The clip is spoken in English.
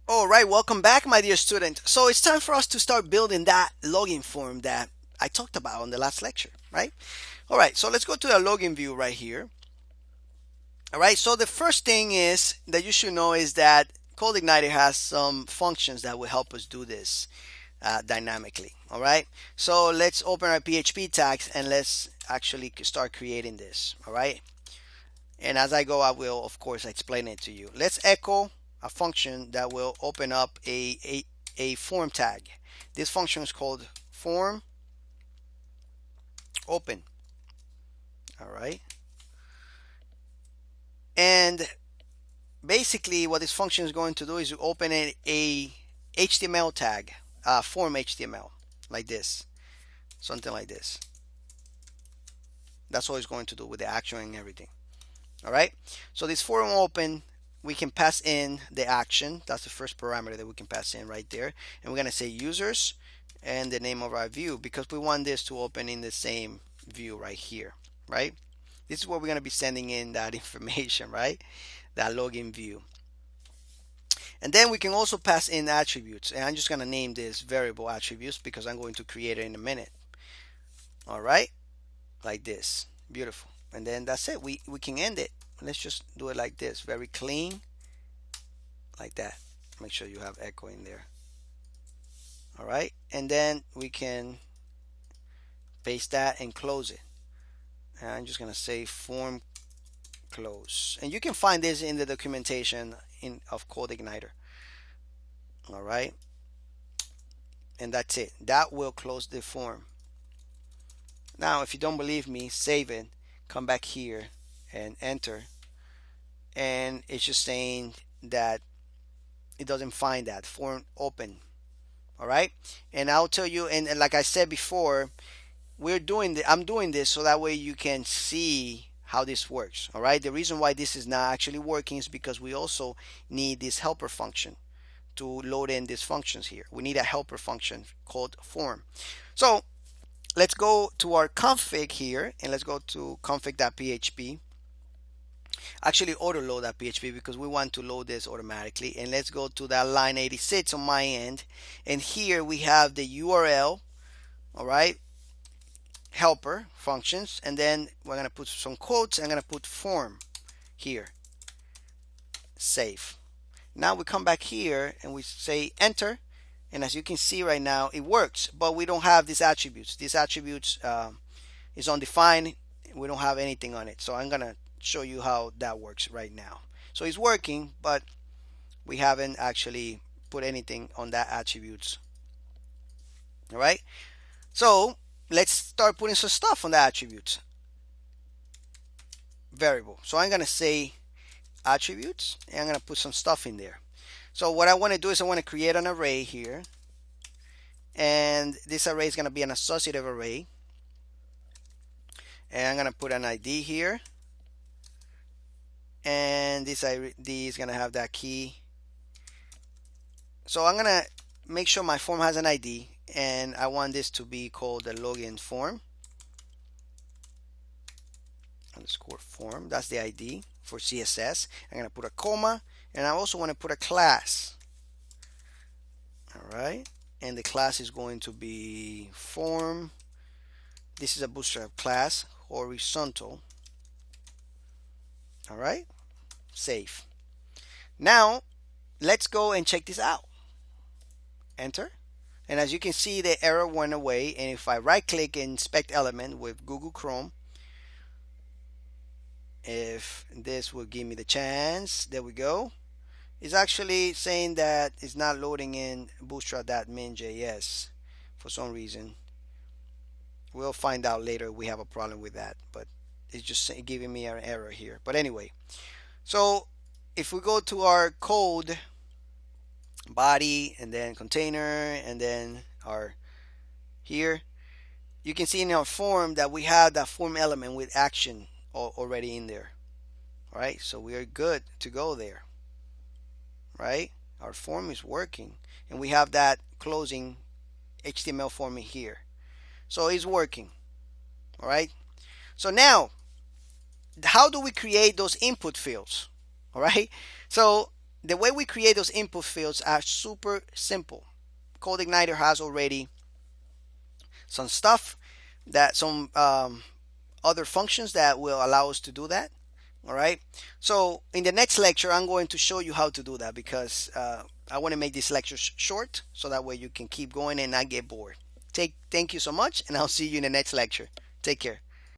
All right, welcome back, my dear student. So it's time for us to start building that login form that I talked about on the last lecture, right? All right, so let's go to the login view right here. All right, so the first thing is that you should know is that CodeIgniter has some functions that will help us do this dynamically. All right, so let's open our PHP tags and let's actually start creating this. All right, and as I go, I will, of course, explain it to you. Let's echo a function that will open up a form tag. This function is called form open. All right. And basically what this function is going to do is to open a HTML tag, form HTML, like this, something like this. That's what it's going to do with the action and everything. All right. So this form open, we can pass in the action. That's the first parameter that we can pass in right there. And we're going to say users and the name of our view because we want this to open in the same view right here, right? This is where we're going to be sending in that information, right? That login view. And then we can also pass in attributes. And I'm just going to name this variable attributes because I'm going to create it in a minute. All right, like this. Beautiful. And then that's it. We can end it. Let's just do it like this. Very clean, like that. Make sure you have echo in there. All right, and then we can paste that and close it. And I'm just gonna say form close, and you can find this in the documentation of CodeIgniter. All right, and that's it. That will close the form. Now, if you don't believe me, save it, come back here and enter, and it's just saying that it doesn't find that form open. All right, and I'll tell you, and like I said before, I'm doing this so that way you can see how this works. All right, the reason why this is not actually working is because we also need this helper function to load in these functions here. We need a helper function called form. So let's go to our config here and let's go to config.php. Actually auto load.php because we want to load this automatically. And let's go to that line 86 on my end, and here we have the URL. All right, helper functions, and then we're going to put some quotes. I'm going to put form here. Save. Now we come back here and we say enter, and as you can see right now it works, but we don't have these attributes. These attributes is undefined. We don't have anything on it, so I'm going to show you how that works right now. So it's working, but we haven't actually put anything on that attributes. All right, so let's start putting some stuff on the attributes variable. So I'm going to say attributes, and I'm going to put some stuff in there. So what I want to do is I want to create an array here, and this array is going to be an associative array, and I'm going to put an ID here, and this ID is going to have that key. So I'm going to make sure my form has an ID, and I want this to be called the login form underscore form. That's the ID for CSS. I'm going to put a comma, and I also want to put a class. All right, and the class is going to be form. This is a bootstrap class, horizontal. All right, save. Now let's go and check this out. Enter, and as you can see the error went away, and if I right click and inspect element with Google Chrome, if this will give me the chance, there we go. It's actually saying that it's not loading in bootstrap.min.js for some reason. We'll find out later we have a problem with that, but it's just giving me an error here. But anyway, so if we go to our code body and then container and then our here, you can see in our form that we have that form element with action already in there. All right, so we are good to go there. Right, our form is working, and we have that closing HTML form here, so it's working. All right, so now how do we create those input fields? All right, so the way we create those input fields are super simple. CodeIgniter has already some stuff that some other functions that will allow us to do that. All right. So in the next lecture, I'm going to show you how to do that because I want to make this lecture short so that way you can keep going and not get bored. Thank you so much, and I'll see you in the next lecture. Take care.